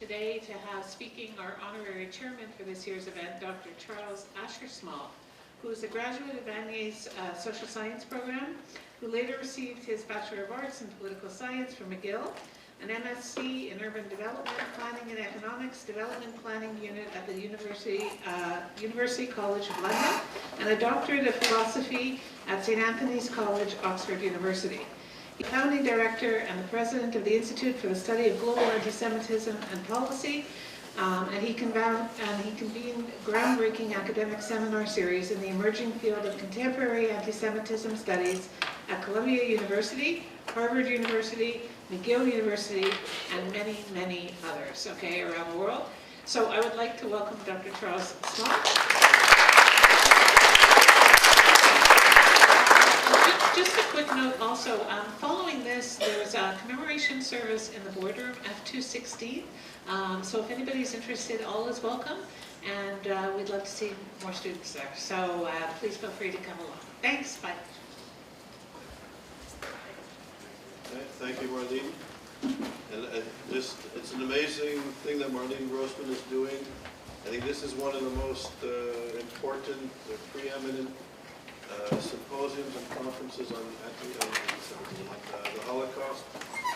Today to have speaking our honorary chairman for this year's event, Dr. Charles Asher-Small, who is a graduate of Vanier's social science program, who later received his Bachelor of Arts in Political Science from McGill, an MSc in Urban Development, Planning and Economics, Development Planning Unit at the University College of London, and a Doctorate of Philosophy at St. Anthony's College, Oxford University. He's founding director and the president of the Institute for the Study of Global Antisemitism and Policy, and he convened groundbreaking academic seminar series in the emerging field of contemporary anti-Semitism studies at Columbia University, Harvard University, McGill University, and many, many others, okay, around the world. So I would like to welcome Dr. Charles Small. Just a quick note also, following this, there's a commemoration service in the boardroom, F216. So if anybody's interested, all is welcome, and we'd love to see more students there. So please feel free to come along. Thanks, bye. Thank you, Marlene. And it's an amazing thing that Marlene Grossman is doing. I think this is one of the most important, preeminent symposiums and conferences on the Holocaust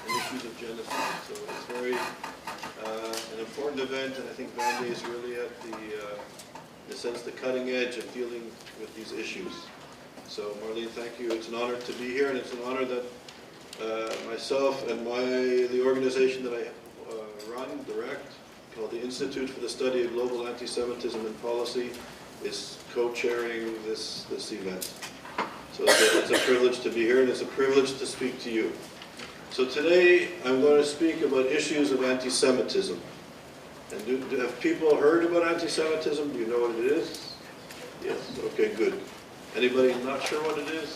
and issues of genocide. So it's very an important event, and I think Vandy is really at in a sense, the cutting edge of dealing with these issues. So Marlene, thank you. It's an honor to be here, and it's an honor that myself and the organization that I direct, called the Institute for the Study of Global Anti-Semitism and Policy, is co-chairing this event. So it's a privilege to be here, and it's a privilege to speak to you. So today I'm going to speak about issues of anti-Semitism. And have people heard about anti-Semitism? Do you know what it is? Yes? Okay, good. Anybody not sure what it is?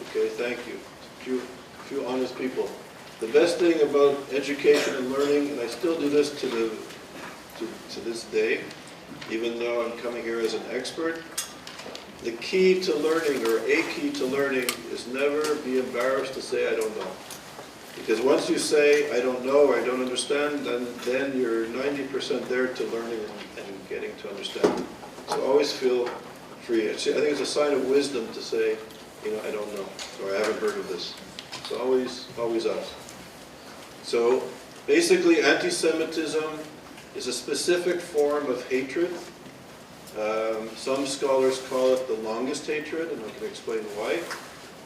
Okay, thank you. A few honest people. The best thing about education and learning, and I still do this to this day, even though I'm coming here as an expert, the key to learning, or a key to learning, is never be embarrassed to say I don't know. Because once you say I don't know or I don't understand, then you're 90% there to learning and getting to understand. So always feel free. I think it's a sign of wisdom to say, I don't know, or I haven't heard of this. So always ask. So basically, anti-Semitism is a specific form of hatred. Some scholars call it the longest hatred, and I can explain why.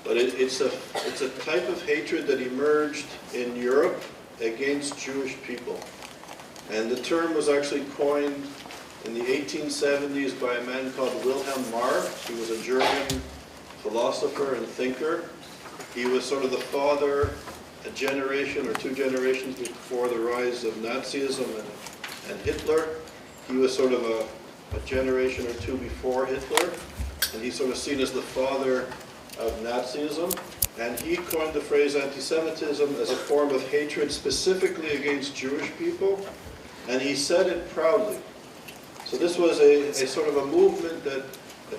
But it's a type of hatred that emerged in Europe against Jewish people. And the term was actually coined in the 1870s by a man called Wilhelm Marr. He was a German philosopher and thinker. He was sort of the father, a generation or two generations before the rise of Nazism and Hitler. He was sort of a generation or two before Hitler, and he's sort of seen as the father of Nazism. And he coined the phrase anti-Semitism as a form of hatred specifically against Jewish people, and he said it proudly. So this was a sort of a movement, a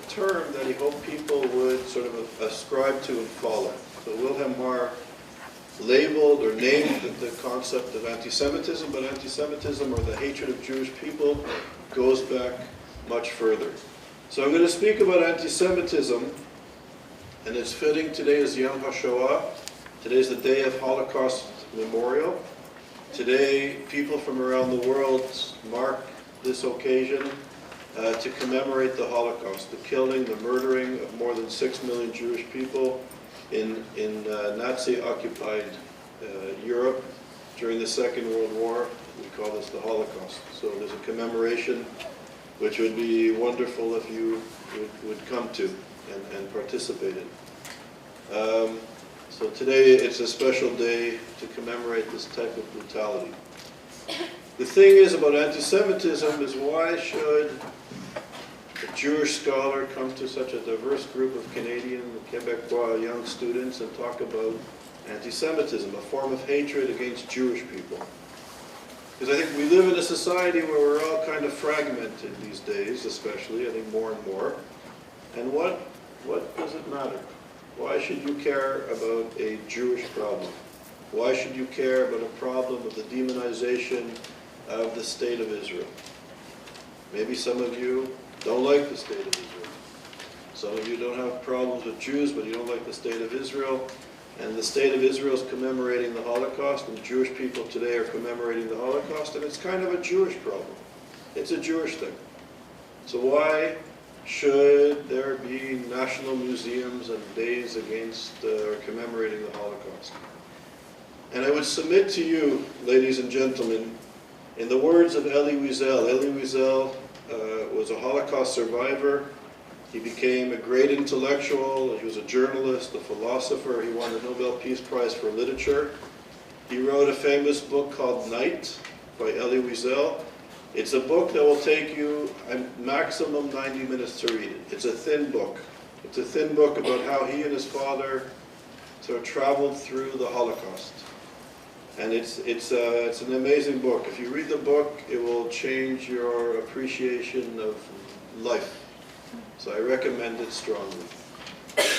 term that he hoped people would sort of ascribe to and follow. So Wilhelm Marr labeled or named the concept of anti-Semitism, but anti-Semitism, or the hatred of Jewish people, goes back much further. So I'm going to speak about anti-Semitism, and it's fitting. Today is Yom HaShoah. Today is the day of Holocaust Memorial. Today, people from around the world mark this occasion to commemorate the Holocaust, the killing, the murdering of more than 6 million Jewish people in Nazi-occupied Europe during the Second World War. We call this the Holocaust. So there's a commemoration which would be wonderful if you would come to and participate in. So today it's a special day to commemorate this type of brutality. The thing is about anti-Semitism is, why should a Jewish scholar come to such a diverse group of Canadian, Quebecois young students and talk about anti-Semitism, a form of hatred against Jewish people? Because I think we live in a society where we're all kind of fragmented these days, especially, I think more and more. And what does it matter? Why should you care about a Jewish problem? Why should you care about a problem of the demonization of the state of Israel? Maybe some of you don't like the state of Israel. Some of you don't have problems with Jews, but you don't like the state of Israel. And the state of Israel is commemorating the Holocaust, and Jewish people today are commemorating the Holocaust, and it's kind of a Jewish problem. It's a Jewish thing. So why should there be national museums and days against or commemorating the Holocaust? And I would submit to you, ladies and gentlemen, in the words of Elie Wiesel. Elie Wiesel was a Holocaust survivor. He became a great intellectual. He was a journalist, a philosopher. He won the Nobel Peace Prize for Literature. He wrote a famous book called Night by Elie Wiesel. It's a book that will take you a maximum 90 minutes to read it. It's a thin book. It's a thin book about how he and his father sort of traveled through the Holocaust. And it's an amazing book. If you read the book, it will change your appreciation of life. So I recommend it strongly.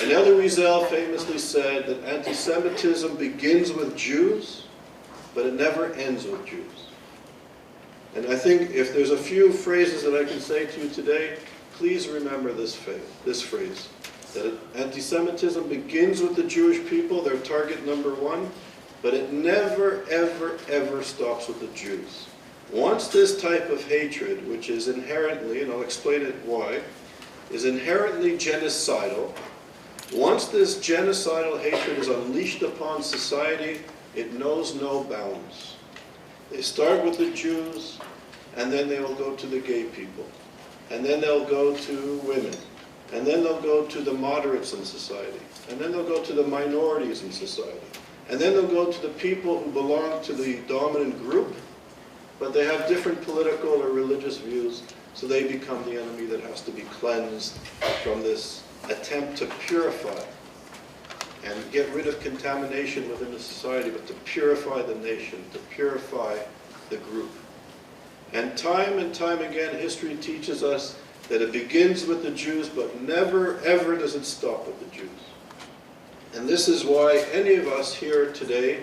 And Elie Wiesel famously said that anti-Semitism begins with Jews, but it never ends with Jews. And I think if there's a few phrases that I can say to you today, please remember this phrase, that anti-Semitism begins with the Jewish people, their target number one, but it never, ever, ever stops with the Jews. Once this type of hatred, which is inherently, and I'll explain it why, is inherently genocidal, once this genocidal hatred is unleashed upon society, it knows no bounds. They start with the Jews, and then they will go to the gay people, and then they'll go to women, and then they'll go to the moderates in society, and then they'll go to the minorities in society, and then they'll go to the people who belong to the dominant group, but they have different political or religious views, so they become the enemy that has to be cleansed from this attempt to purify and get rid of contamination within the society, but to purify the nation, to purify the group. And time again, history teaches us that it begins with the Jews, but never, ever does it stop with the Jews. And this is why any of us here today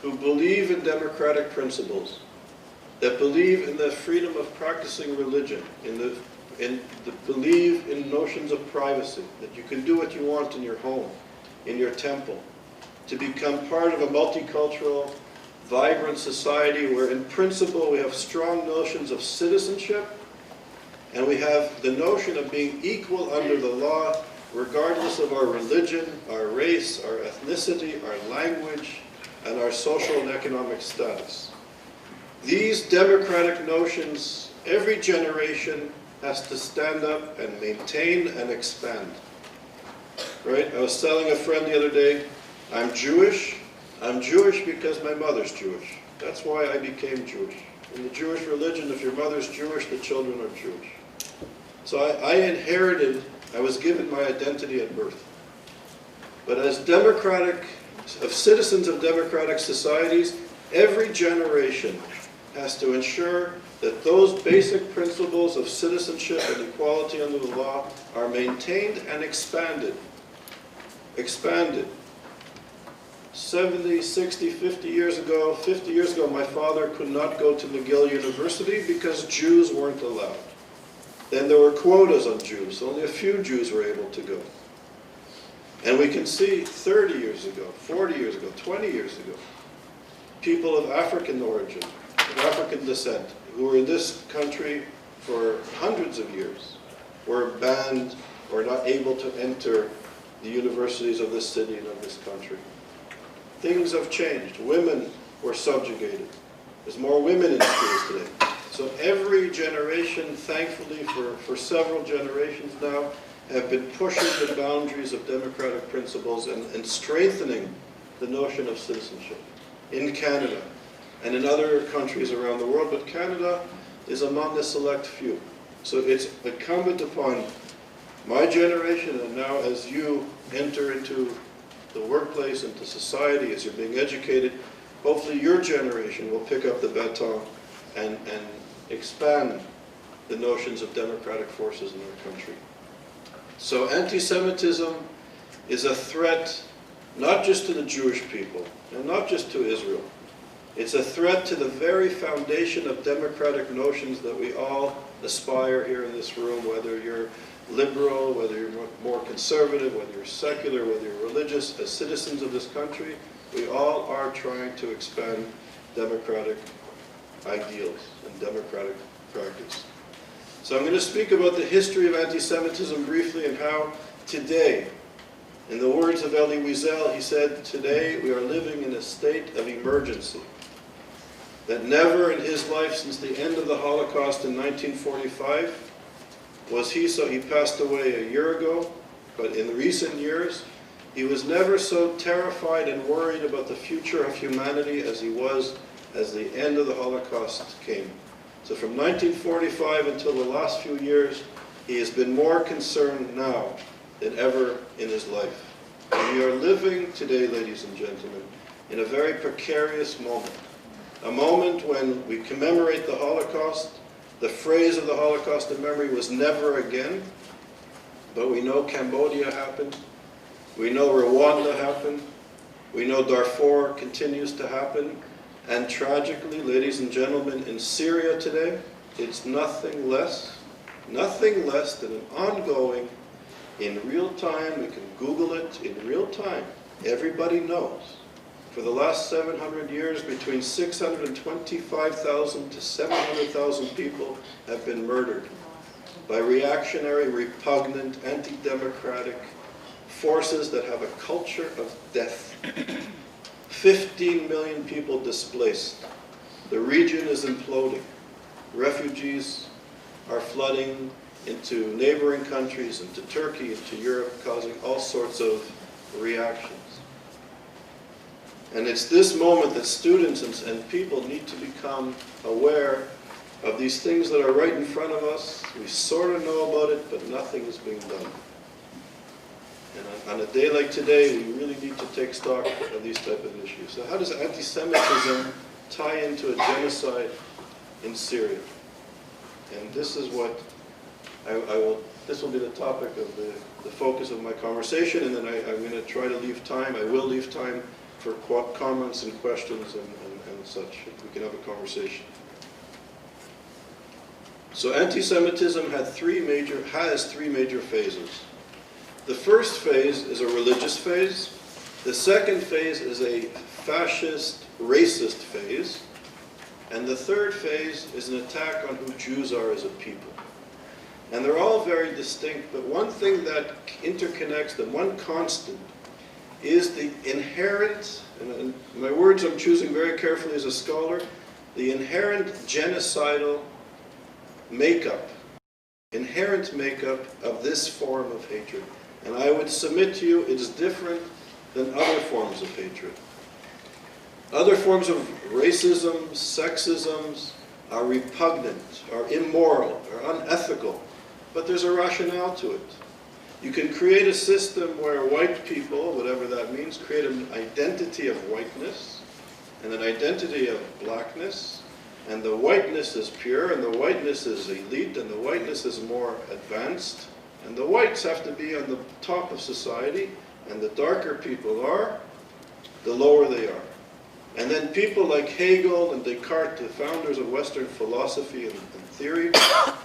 who believe in democratic principles, that believe in the freedom of practicing religion, believe in notions of privacy, that you can do what you want in your home, in your temple, to become part of a multicultural, vibrant society where in principle we have strong notions of citizenship, and we have the notion of being equal under the law, regardless of our religion, our race, our ethnicity, our language, and our social and economic status. These democratic notions, every generation has to stand up and maintain and expand. Right? I was telling a friend the other day, I'm Jewish. I'm Jewish because my mother's Jewish. That's why I became Jewish. In the Jewish religion, if your mother's Jewish, the children are Jewish. So I inherited, I was given my identity at birth. But as citizens of democratic societies, every generation has to ensure that those basic principles of citizenship and equality under the law are maintained and expanded. Expanded. 70, 60, 50 years ago, my father could not go to McGill University because Jews weren't allowed. Then there were quotas on Jews, so only a few Jews were able to go. And we can see 30 years ago, 40 years ago, 20 years ago, people of African origin, of African descent, who were in this country for hundreds of years, were banned or not able to enter the universities of this city and of this country. Things have changed. Women were subjugated. There's more women in schools today. So every generation, thankfully for several generations now, have been pushing the boundaries of democratic principles and strengthening the notion of citizenship in Canada and in other countries around the world, but Canada is among the select few. So it's incumbent upon my generation, and now as you enter into the workplace, into society, as you're being educated, hopefully your generation will pick up the baton and expand the notions of democratic forces in our country. So anti-Semitism is a threat not just to the Jewish people, and not just to Israel. It's a threat to the very foundation of democratic notions that we all aspire here in this room, whether you're liberal, whether you're more conservative, whether you're secular, whether you're religious. As citizens of this country, we all are trying to expand democratic ideals and democratic practice. So I'm going to speak about the history of anti-Semitism briefly and how today, in the words of Elie Wiesel, he said, today we are living in a state of emergency. That never in his life since the end of the Holocaust in 1945 was he, so he passed away a year ago, but in recent years, he was never so terrified and worried about the future of humanity as he was as the end of the Holocaust came. So from 1945 until the last few years, he has been more concerned now than ever in his life. And we are living today, ladies and gentlemen, in a very precarious moment. A moment when we commemorate the Holocaust. The phrase of the Holocaust in memory was never again, but we know Cambodia happened. We know Rwanda happened. We know Darfur continues to happen. And tragically, ladies and gentlemen, in Syria today, it's nothing less than an ongoing, in real time, we can Google it, in real time, everybody knows. For the last 700 years, between 625,000 to 700,000 people have been murdered by reactionary, repugnant, anti-democratic forces that have a culture of death. 15 million people displaced. The region is imploding. Refugees are flooding into neighboring countries, into Turkey, into Europe, causing all sorts of reactions. And it's this moment that students and people need to become aware of these things that are right in front of us. We sort of know about it, but nothing is being done. And on a day like today, we really need to take stock of these type of issues. So how does anti-Semitism tie into a genocide in Syria? And this is what this will be the topic of the focus of my conversation, and then I'm going to try to leave time. I will leave time for comments and questions and such. We can have a conversation. So anti-Semitism has three major phases. The first phase is a religious phase. The second phase is a fascist, racist phase. And the third phase is an attack on who Jews are as a people. And they're all very distinct, but one thing that interconnects them, one constant, is the inherent, and my words I'm choosing very carefully as a scholar, the inherent genocidal makeup of this form of hatred. And I would submit to you it's different than other forms of hatred. Other forms of racism, sexism are repugnant, are immoral, are unethical, but there's a rationale to it. You can create a system where white people, whatever that means, create an identity of whiteness and an identity of blackness, and the whiteness is pure, and the whiteness is elite, and the whiteness is more advanced, and the whites have to be on the top of society, and the darker people are, the lower they are. And then people like Hegel and Descartes, the founders of Western philosophy and theory,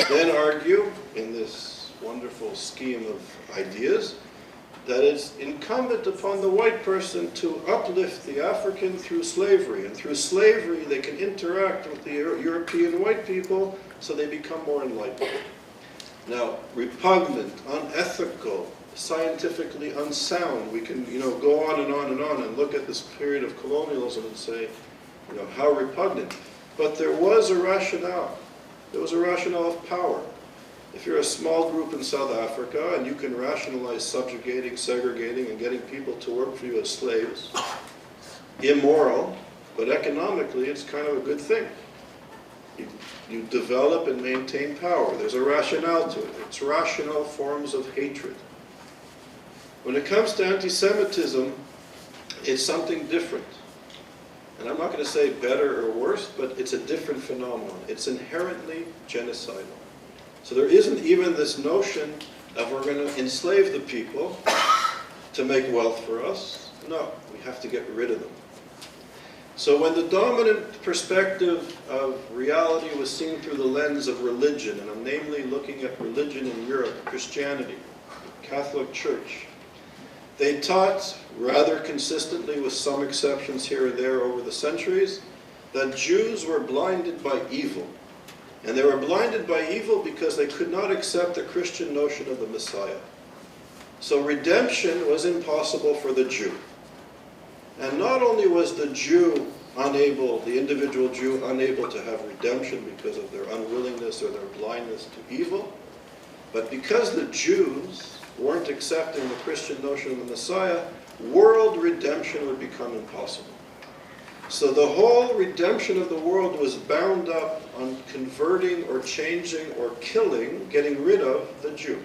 then argue in this wonderful scheme of ideas that it's incumbent upon the white person to uplift the African through slavery. And through slavery, they can interact with the European white people so they become more enlightened. Now, repugnant, unethical, scientifically unsound. We can, go on and on and on and look at this period of colonialism and say, how repugnant. But there was a rationale. There was a rationale of power. If you're a small group in South Africa and you can rationalize subjugating, segregating, and getting people to work for you as slaves, immoral, but economically it's kind of a good thing. You develop and maintain power. There's a rationale to it. It's rational forms of hatred. When it comes to anti-Semitism, it's something different. And I'm not going to say better or worse, but it's a different phenomenon. It's inherently genocidal. So there isn't even this notion of we're going to enslave the people to make wealth for us, No, we have to get rid of them. So when the dominant perspective of reality was seen through the lens of religion, and I'm namely looking at religion in Europe, Christianity, Catholic Church, they taught, rather consistently with some exceptions here and there over the centuries, that Jews were blinded by evil. And they were blinded by evil because they could not accept the Christian notion of the Messiah. So redemption was impossible for the Jew. And not only was the Jew unable, the individual Jew unable to have redemption because of their unwillingness or their blindness to evil, but because the Jews weren't accepting the Christian notion of the Messiah, world redemption would become impossible. So the whole redemption of the world was bound up on converting or changing or killing, getting rid of the Jew.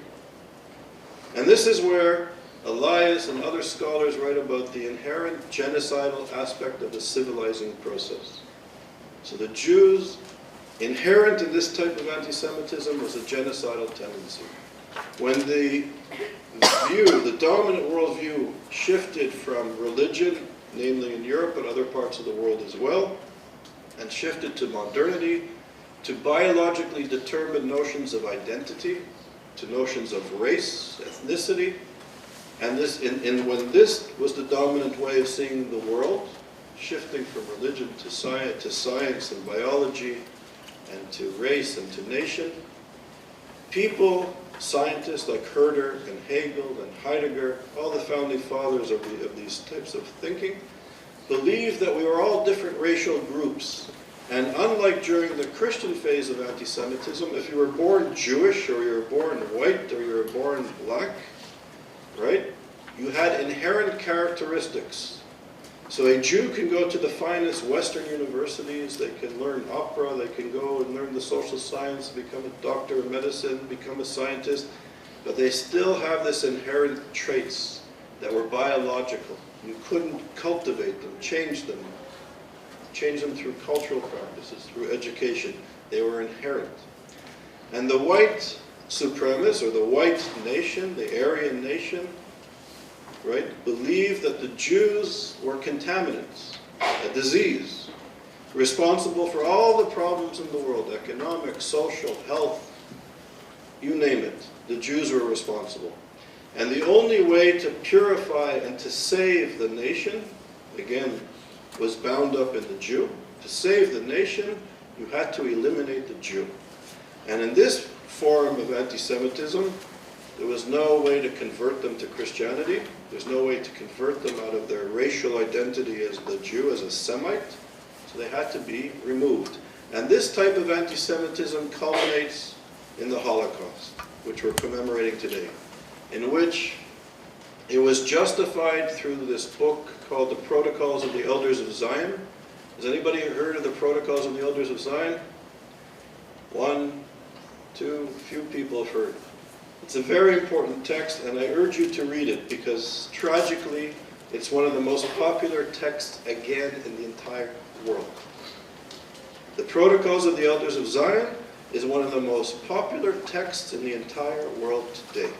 And this is where Elias and other scholars write about the inherent genocidal aspect of the civilizing process. So the Jews, inherent in this type of anti-Semitism, was a genocidal tendency. When the view, the dominant worldview, shifted from religion, namely in Europe and other parts of the world as well, and shifted to modernity, to biologically determined notions of identity, to notions of race, ethnicity, and when this was the dominant way of seeing the world, shifting from religion to science and biology, and to race and to nation, people, scientists like Herder and Hegel and Heidegger, all the founding fathers of these types of thinking, believed that we were all different racial groups. And unlike during the Christian phase of anti-Semitism, if you were born Jewish or you were born white or you were born black, right, you had inherent characteristics. So a Jew can go to the finest Western universities, they can learn opera, they can go and learn the social science, become a doctor of medicine, become a scientist, but they still have this inherent traits that were biological. You couldn't cultivate them, change them through cultural practices, through education. They were inherent. And the white supremacists, or the white nation, the Aryan nation, right, believed that the Jews were contaminants, a disease, responsible for all the problems in the world, economic, social, health, you name it. The Jews were responsible. And the only way to purify and to save the nation, again, was bound up in the Jew. To save the nation, you had to eliminate the Jew. And in this form of anti-Semitism, there was no way to convert them to Christianity. There's no way to convert them out of their racial identity as the Jew, as a Semite. So they had to be removed. And this type of anti-Semitism culminates in the Holocaust, which we're commemorating today, in which it was justified through this book called The Protocols of the Elders of Zion. Has anybody heard of the Protocols of the Elders of Zion? One, two, few people have heard. It's a very important text, and I urge you to read it, because tragically, it's one of the most popular texts, again, in the entire world. The Protocols of the Elders of Zion is one of the most popular texts in the entire world today.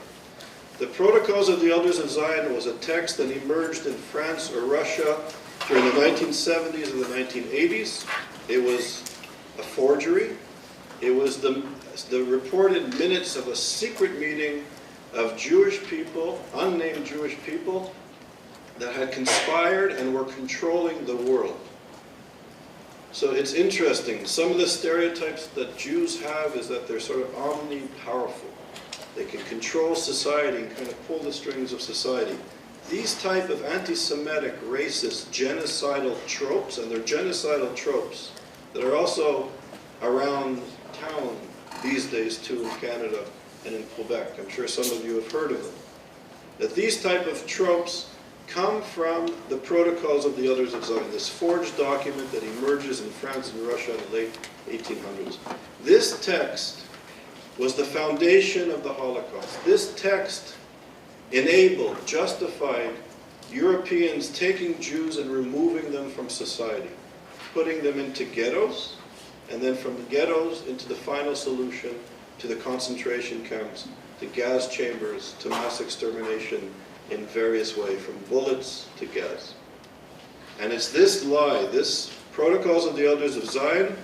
The Protocols of the Elders of Zion was a text that emerged in France or Russia during the 1970s and the 1980s. It was a forgery. It was the reported minutes of a secret meeting of Jewish people, unnamed Jewish people, that had conspired and were controlling the world. So it's interesting. Some of the stereotypes that Jews have is that they're sort of omnipowerful. They can control society and kind of pull the strings of society. These type of anti-Semitic, racist, genocidal tropes, and they're genocidal tropes that are also around town these days too in Canada and in Quebec. I'm sure some of you have heard of them. That these type of tropes come from the Protocols of the Elders of Zion, this forged document that emerges in France and Russia in the late 1800s. This text was the foundation of the Holocaust. This text enabled, justified Europeans taking Jews and removing them from society, putting them into ghettos, and then from the ghettos into the final solution to the concentration camps, to gas chambers, to mass extermination, in various ways, from bullets to gas. And it's this lie, this Protocols of the Elders of Zion,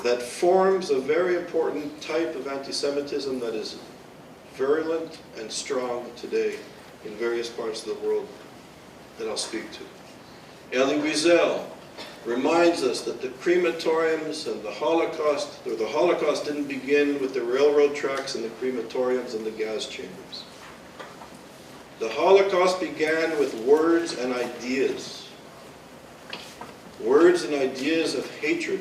that forms a very important type of anti-Semitism that is virulent and strong today in various parts of the world that I'll speak to. Elie Wiesel reminds us that the crematoriums and the Holocaust didn't begin with the railroad tracks and the crematoriums and the gas chambers. The Holocaust began with words and ideas. Words and ideas of hatred.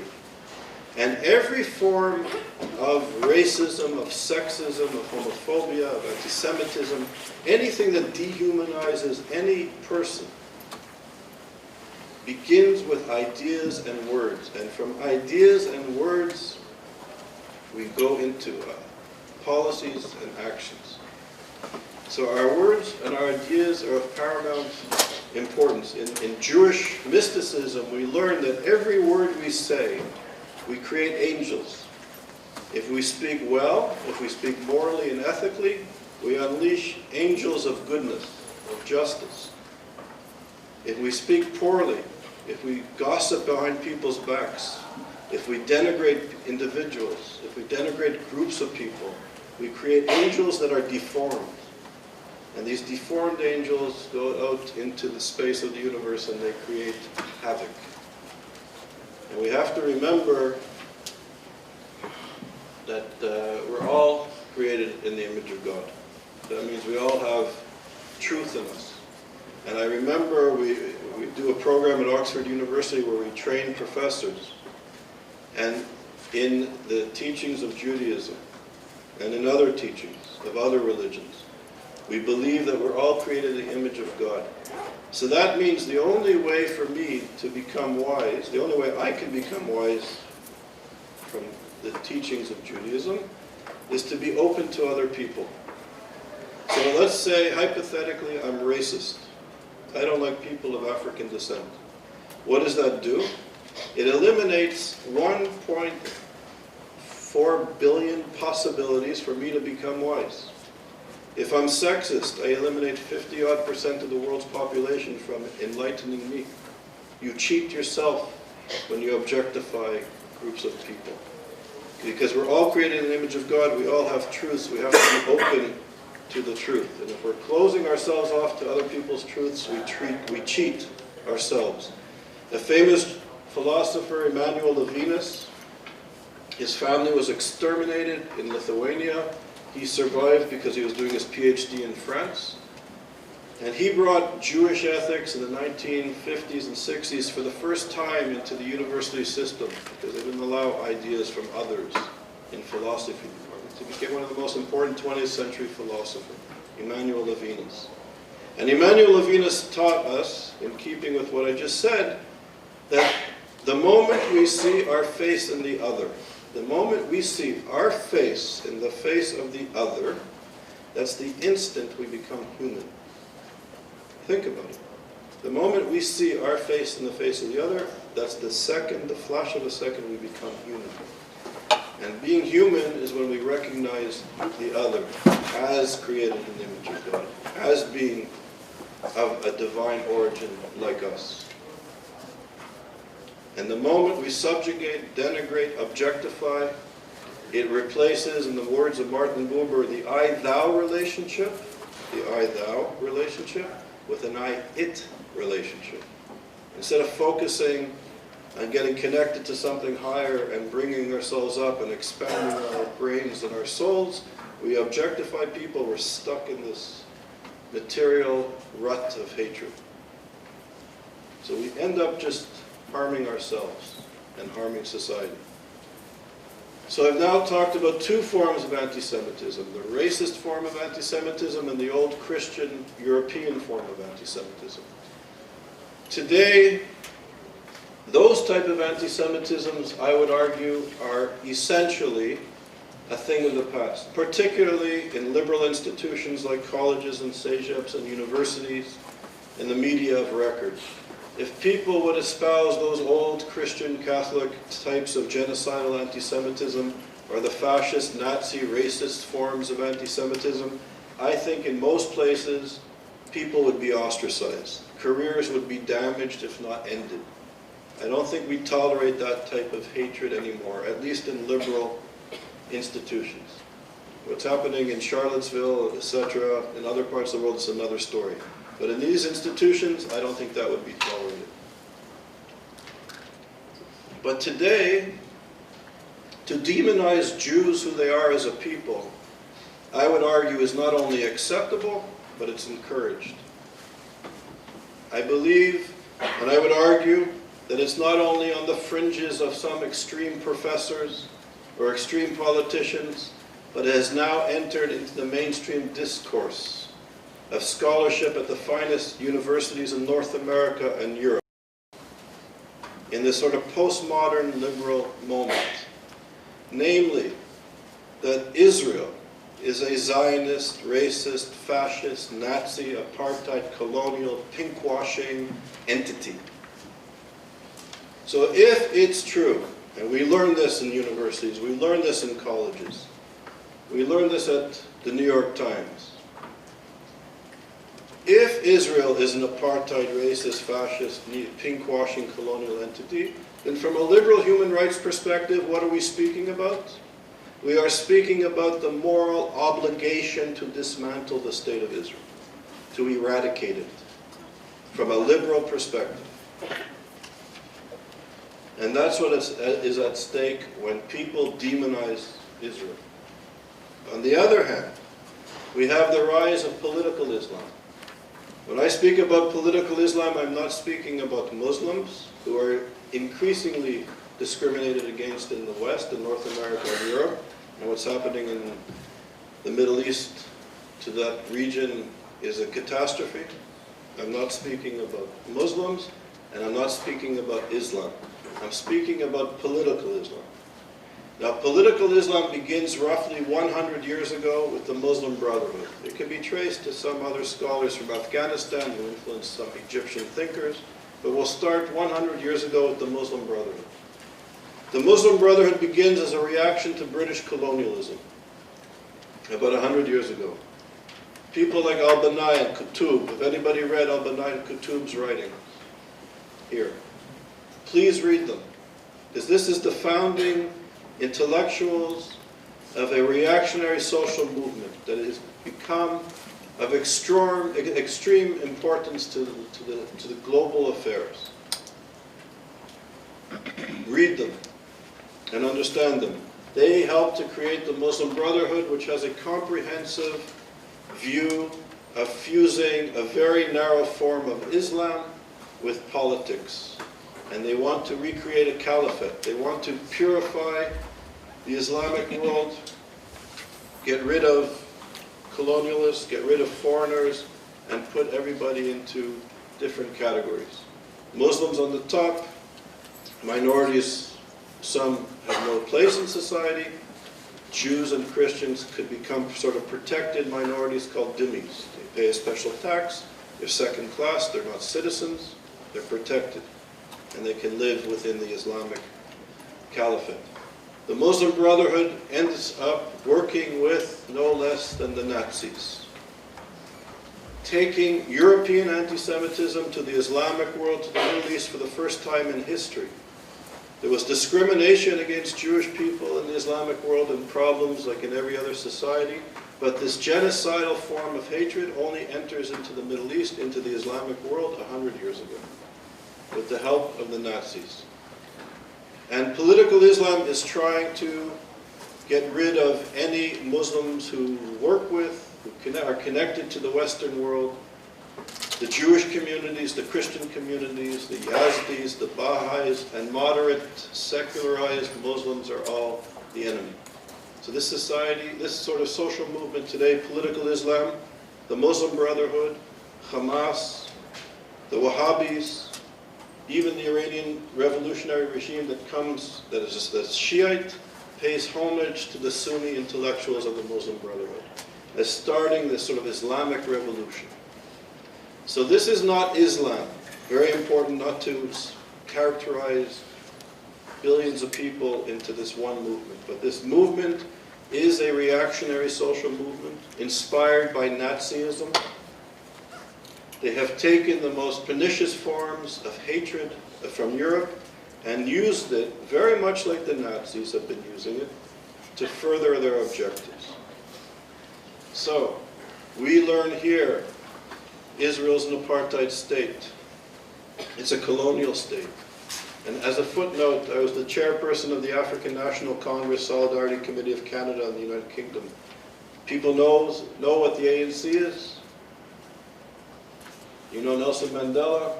And every form of racism, of sexism, of homophobia, of anti-Semitism, anything that dehumanizes any person, begins with ideas and words. And from ideas and words, we go into policies and actions. So our words and our ideas are of paramount importance. In Jewish mysticism, we learn that every word we say, we create angels. If we speak well, if we speak morally and ethically, we unleash angels of goodness, of justice. If we speak poorly, if we gossip behind people's backs, if we denigrate individuals, if we denigrate groups of people, we create angels that are deformed. And these deformed angels go out into the space of the universe and they create havoc. And we have to remember that we're all created in the image of God. That means we all have truth in us. And I remember we do a program at Oxford University where we train professors. And in the teachings of Judaism and in other teachings of other religions, we believe that we're all created in the image of God. So that means the only way for me to become wise, the only way I can become wise from the teachings of Judaism, is to be open to other people. So let's say, hypothetically, I'm racist. I don't like people of African descent. What does that do? It eliminates 1.4 billion possibilities for me to become wise. If I'm sexist, I eliminate 50-odd% of the world's population from enlightening me. You cheat yourself when you objectify groups of people. Because we're all created in the image of God, we all have truths, we have to be open to the truth. And if we're closing ourselves off to other people's truths, we cheat ourselves. A famous philosopher, Emmanuel Levinas, his family was exterminated in Lithuania. He survived because he was doing his PhD in France. And he brought Jewish ethics in the 1950s and 60s for the first time into the university system because they didn't allow ideas from others in philosophy departments. He became one of the most important 20th century philosophers, Emmanuel Levinas. And Emmanuel Levinas taught us, in keeping with what I just said, that the moment we see our face in the other, the moment we see our face in the face of the other, that's the instant we become human. Think about it. The moment we see our face in the face of the other, that's the second, the flash of a second, we become human. And being human is when we recognize the other as created in the image of God, as being of a divine origin like us. And the moment we subjugate, denigrate, objectify, it replaces, in the words of Martin Buber, the I-thou relationship with an I-it relationship. Instead of focusing on getting connected to something higher and bringing ourselves up and expanding our brains and our souls, we objectify people. We're stuck in this material rut of hatred. So we end up just harming ourselves and harming society. So I've now talked about two forms of anti-Semitism, the racist form of anti-Semitism and the old Christian European form of anti-Semitism. Today, those type of anti-Semitisms, I would argue, are essentially a thing of the past, particularly in liberal institutions like colleges and ISGAPs and universities and the media of record. If people would espouse those old Christian Catholic types of genocidal anti-Semitism or the fascist, Nazi, racist forms of anti-Semitism, I think in most places people would be ostracized. Careers would be damaged, if not ended. I don't think we tolerate that type of hatred anymore, at least in liberal institutions. What's happening in Charlottesville, etc., in other parts of the world is another story. But in these institutions, I don't think that would be tolerated. But today, to demonize Jews who they are as a people, I would argue is not only acceptable, but it's encouraged. I believe, and I would argue, that it's not only on the fringes of some extreme professors or extreme politicians, but it has now entered into the mainstream discourse of scholarship at the finest universities in North America and Europe, in this sort of postmodern liberal moment. Namely, that Israel is a Zionist, racist, fascist, Nazi, apartheid, colonial, pinkwashing entity. So if it's true, and we learn this in universities, we learn this in colleges, we learn this at the New York Times, if Israel is an apartheid, racist, fascist, pinkwashing colonial entity, then from a liberal human rights perspective, what are we speaking about? We are speaking about the moral obligation to dismantle the state of Israel, to eradicate it, from a liberal perspective. And that's what is at stake when people demonize Israel. On the other hand, we have the rise of political Islam. When I speak about political Islam, I'm not speaking about Muslims, who are increasingly discriminated against in the West, in North America and Europe, and what's happening in the Middle East to that region is a catastrophe. I'm not speaking about Muslims, and I'm not speaking about Islam. I'm speaking about political Islam. Now, political Islam begins roughly 100 years ago with the Muslim Brotherhood. It can be traced to some other scholars from Afghanistan who influenced some Egyptian thinkers, but we'll start 100 years ago with the Muslim Brotherhood. The Muslim Brotherhood begins as a reaction to British colonialism about 100 years ago. People like al-Banai and Qutb, if anybody read al-Banai and Qutb's writings, here, please read them, because this is the founding intellectuals of a reactionary social movement that has become of extreme importance to the global affairs. Read them and understand them. They helped to create the Muslim Brotherhood, which has a comprehensive view of fusing a very narrow form of Islam with politics. And they want to recreate a caliphate. They want to purify the Islamic world, get rid of colonialists, get rid of foreigners, and put everybody into different categories. Muslims on the top, minorities, some have no place in society. Jews and Christians could become sort of protected minorities called dhimmis. They pay a special tax, they're second class, they're not citizens, they're protected, and they can live within the Islamic caliphate. The Muslim Brotherhood ends up working with no less than the Nazis, taking European anti-Semitism to the Islamic world, to the Middle East for the first time in history. There was discrimination against Jewish people in the Islamic world and problems like in every other society, but this genocidal form of hatred only enters into the Middle East, into the Islamic world 100 years ago, with the help of the Nazis. And political Islam is trying to get rid of any Muslims who work with, who are connected to the Western world, the Jewish communities, the Christian communities, the Yazidis, the Baha'is, and moderate, secularized Muslims are all the enemy. So this society, this sort of social movement today, political Islam, the Muslim Brotherhood, Hamas, the Wahhabis, even the Iranian revolutionary regime that's Shiite, pays homage to the Sunni intellectuals of the Muslim Brotherhood as starting this sort of Islamic revolution. So this is not Islam. Very important not to characterize billions of people into this one movement. But this movement is a reactionary social movement inspired by Nazism, They have taken the most pernicious forms of hatred from Europe and used it, very much like the Nazis have been using it, to further their objectives. So, we learn here, Israel's an apartheid state. It's a colonial state. And as a footnote, I was the chairperson of the African National Congress Solidarity Committee of Canada and the United Kingdom. People know what the ANC is? You know Nelson Mandela?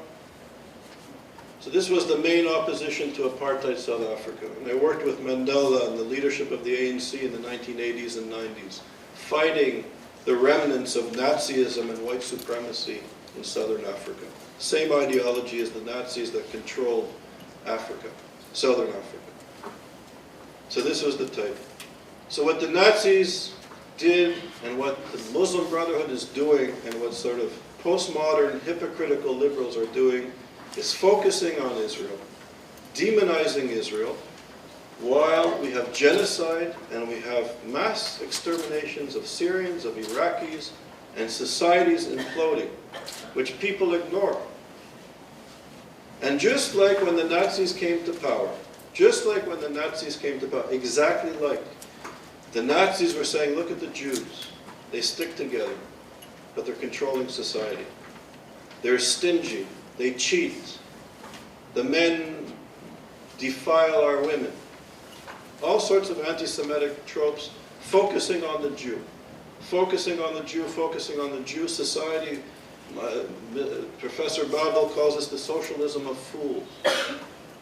So this was the main opposition to apartheid South Africa. And I worked with Mandela and the leadership of the ANC in the 1980s and 90s, fighting the remnants of Nazism and white supremacy in southern Africa. Same ideology as the Nazis that controlled Africa, southern Africa. So this was the type. So what the Nazis did and what the Muslim Brotherhood is doing and what sort of postmodern hypocritical liberals are doing is focusing on Israel, demonizing Israel, while we have genocide and we have mass exterminations of Syrians, of Iraqis, and societies imploding, which people ignore. And just like when the Nazis came to power, exactly like, the Nazis were saying, look at the Jews. They stick together, but they're controlling society. They're stingy. They cheat. The men defile our women. All sorts of anti-Semitic tropes focusing on the Jew. Focusing on the Jew, focusing on the Jew society. Professor Babel calls this the socialism of fools.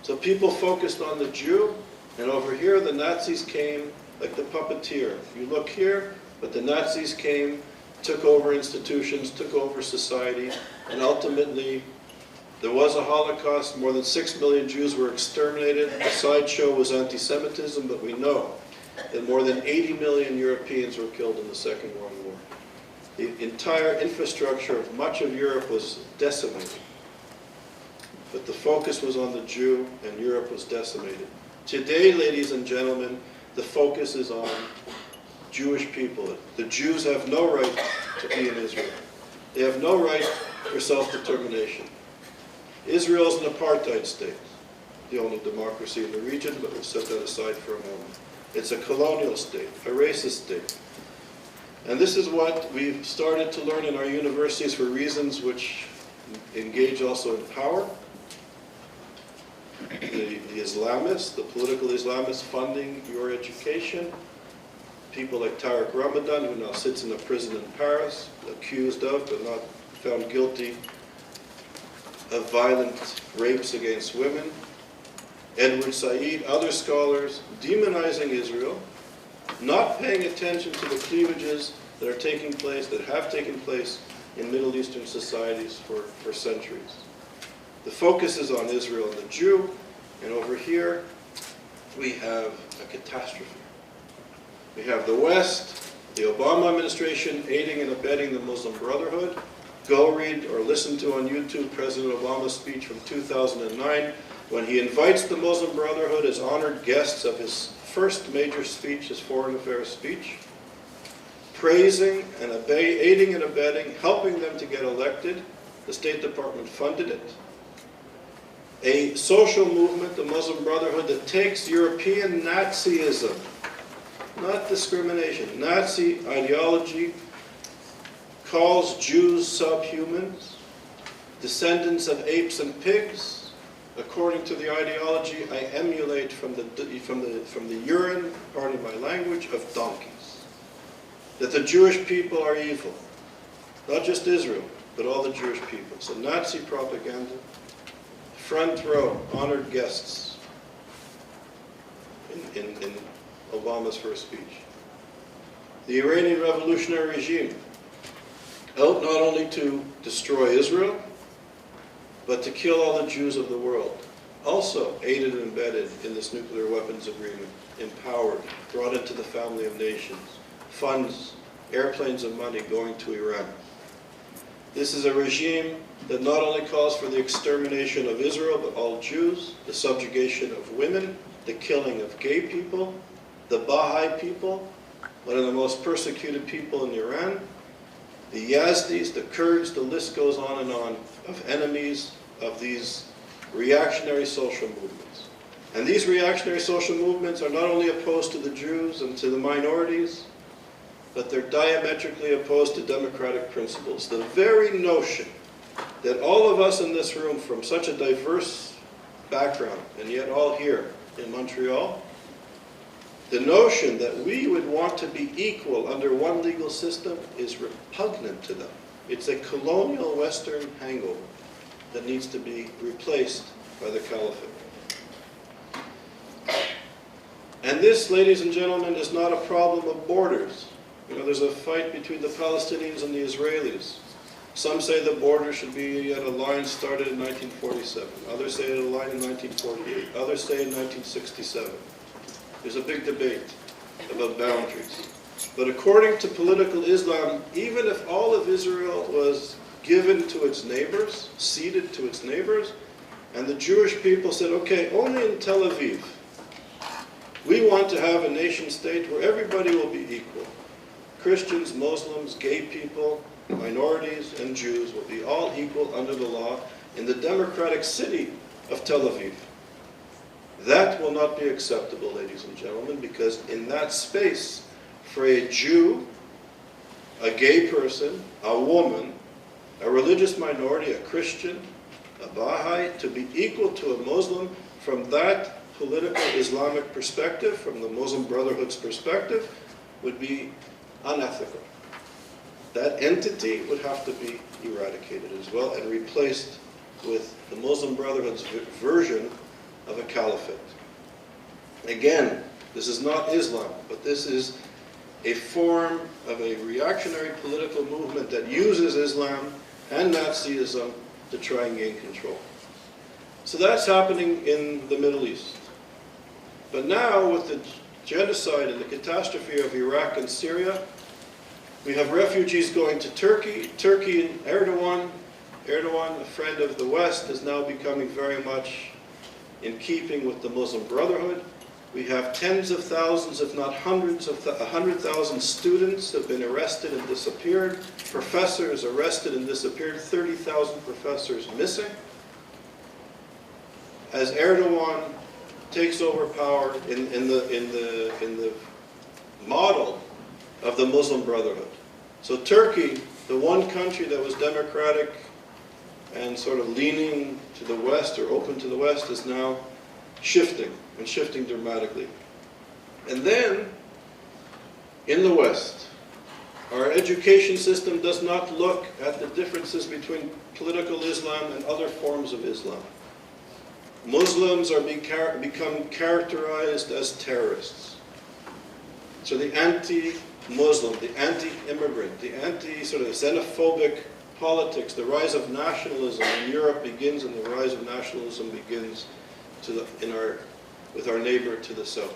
So people focused on the Jew, and over here the Nazis came like the puppeteer. You look here, but the Nazis came, took over institutions, took over society, and ultimately there was a Holocaust. More than 6 million Jews were exterminated. The sideshow was anti-Semitism, but we know that more than 80 million Europeans were killed in the Second World War. The entire infrastructure of much of Europe was decimated. But the focus was on the Jew, and Europe was decimated. Today, ladies and gentlemen, the focus is on Jewish people. The Jews have no right to be in Israel. They have no right for self-determination. Israel is an apartheid state, the only democracy in the region, but we'll set that aside for a moment. It's a colonial state, a racist state. And this is what we've started to learn in our universities for reasons which engage also in power. The Islamists, the political Islamists funding your education. People like Tariq Ramadan, who now sits in a prison in Paris, accused of but not found guilty of violent rapes against women. Edward Said, other scholars demonizing Israel, not paying attention to the cleavages that are taking place, that have taken place in Middle Eastern societies for centuries. The focus is on Israel and the Jew, and over here we have a catastrophe. We have the West, the Obama administration aiding and abetting the Muslim Brotherhood. Go read or listen to on YouTube President Obama's speech from 2009 when he invites the Muslim Brotherhood as honored guests of his first major speech, his foreign affairs speech, praising and aiding and abetting, helping them to get elected. The State Department funded it. A social movement, the Muslim Brotherhood, that takes European Nazism, not discrimination, Nazi ideology, calls Jews subhumans, descendants of apes and pigs. According to the ideology, I emulate from the urine, pardon my language, of donkeys. That the Jewish people are evil. Not just Israel, but all the Jewish people. So Nazi propaganda, front row, honored guests in Obama's first speech. The Iranian revolutionary regime, out not only to destroy Israel, but to kill all the Jews of the world. Also aided and abetted in this nuclear weapons agreement, empowered, brought into the family of nations, funds, airplanes of money going to Iran. This is a regime that not only calls for the extermination of Israel, but all Jews, the subjugation of women, the killing of gay people, the Baha'i people, one of the most persecuted people in Iran, the Yazdis, the Kurds, the list goes on and on, of enemies of these reactionary social movements. And these reactionary social movements are not only opposed to the Jews and to the minorities, but they're diametrically opposed to democratic principles. The very notion that all of us in this room from such a diverse background, and yet all here in Montreal, the notion that we would want to be equal under one legal system is repugnant to them. It's a colonial Western hangover that needs to be replaced by the caliphate. And this, ladies and gentlemen, is not a problem of borders. You know, there's a fight between the Palestinians and the Israelis. Some say the border should be at a line started in 1947. Others say at a line in 1948. Others say in 1967. There's a big debate about boundaries. But according to political Islam, even if all of Israel was given to its neighbors, ceded to its neighbors, and the Jewish people said, okay, only in Tel Aviv, we want to have a nation state where everybody will be equal. Christians, Muslims, gay people, minorities, and Jews will be all equal under the law in the democratic city of Tel Aviv. That will not be acceptable, ladies and gentlemen, because in that space, for a Jew, a gay person, a woman, a religious minority, a Christian, a Baha'i, to be equal to a Muslim from that political Islamic perspective, from the Muslim Brotherhood's perspective, would be unethical. That entity would have to be eradicated as well and replaced with the Muslim Brotherhood's version of a caliphate. Again, this is not Islam, but this is a form of a reactionary political movement that uses Islam and Nazism to try and gain control. So that's happening in the Middle East. But now, with the genocide and the catastrophe of Iraq and Syria, we have refugees going to Turkey. Turkey and Erdogan, a friend of the West, is now becoming very much in keeping with the Muslim Brotherhood. We have tens of thousands, if not hundreds of 100,000 students have been arrested and disappeared. Professors arrested and disappeared. 30,000 professors missing. As Erdogan takes over power in the model of the Muslim Brotherhood. So Turkey, the one country that was democratic and sort of leaning to the West or open to the West, is now shifting, and shifting dramatically. And then, in the West, our education system does not look at the differences between political Islam and other forms of Islam. Muslims are become characterized as terrorists. So the anti-Muslim, the anti-immigrant, the anti-sort of xenophobic politics, the rise of nationalism in Europe begins, and the rise of nationalism begins with our neighbor to the south.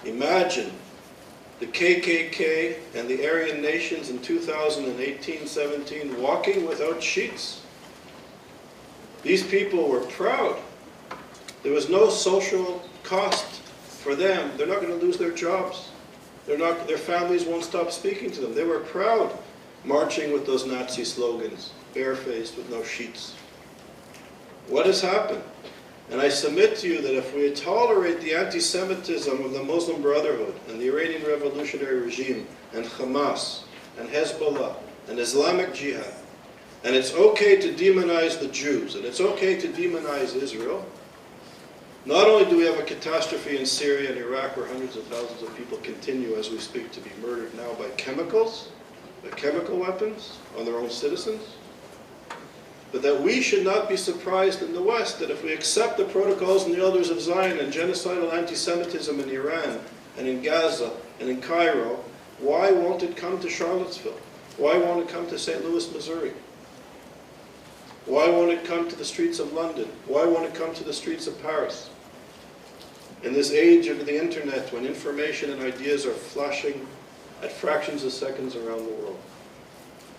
Imagine the KKK and the Aryan nations in 2018-17 walking without sheets. These people were proud. There was no social cost for them. They're not going to lose their jobs. Their families won't stop speaking to them. They were proud marching with those Nazi slogans, barefaced with no sheets. What has happened? And I submit to you that if we tolerate the anti-Semitism of the Muslim Brotherhood and the Iranian Revolutionary Regime and Hamas and Hezbollah and Islamic Jihad, and it's okay to demonize the Jews, and it's okay to demonize Israel, not only do we have a catastrophe in Syria and Iraq where hundreds of thousands of people continue as we speak to be murdered now by chemicals, by chemical weapons on their own citizens, but that we should not be surprised in the West that if we accept the protocols and the elders of Zion and genocidal anti-Semitism in Iran and in Gaza and in Cairo, why won't it come to Charlottesville? Why won't it come to St. Louis, Missouri? Why won't it come to the streets of London? Why won't it come to the streets of Paris? In this age of the internet, when information and ideas are flashing at fractions of seconds around the world.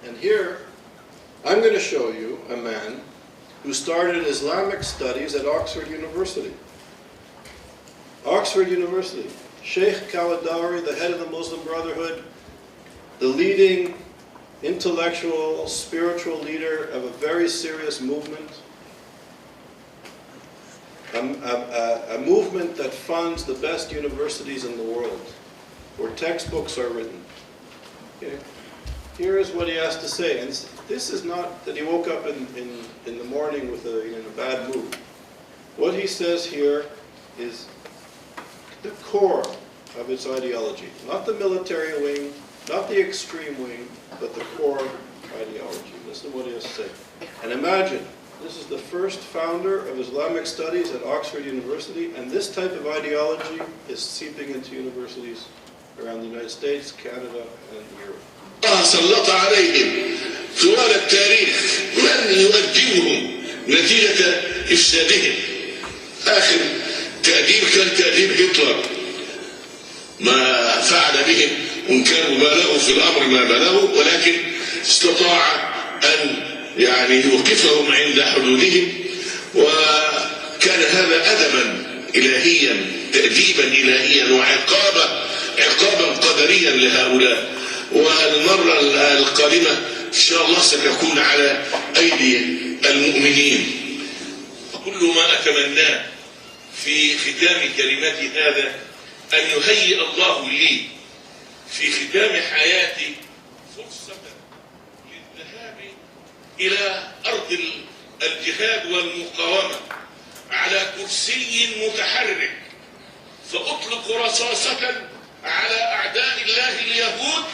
And here, I'm going to show you a man who started Islamic studies at Oxford University. Oxford University. Sheikh Kawadawi, the head of the Muslim Brotherhood, the leading intellectual, spiritual leader of a very serious movement, a movement that funds the best universities in the world, where textbooks are written. Okay. Here is what he has to say, and this is not that he woke up in the morning with in a bad mood. What he says here is the core of its ideology, not the military wing, not the extreme wing, but the core ideology. Listen to what he has to say. And imagine, this is the first founder of Islamic studies at Oxford University, and this type of ideology is seeping into universities around the United States, Canada, and Europe. الله سلط عليهم طوال التاريخ من يؤدبهم نتيجة إفسادهم. آخر تأديب كان تأديب هتلر، ما فعل بهم وإن كانوا بالغوا في الأمر ما بلغوا، ولكن استطاع أن يوقفهم عند حدودهم، وكان هذا أدبا إلهيا، تأديبا إلهيا، عقابا قدريا لهؤلاء. والمرة القادمة إن شاء الله ستكون على أيدي المؤمنين. كل ما أتمناه في ختام كلمتي هذا أن يهيئ الله لي في ختام حياتي فرصة للذهاب إلى أرض الجهاد والمقاومة على كرسي متحرك، فأطلق رصاصة على أعداء الله اليهود.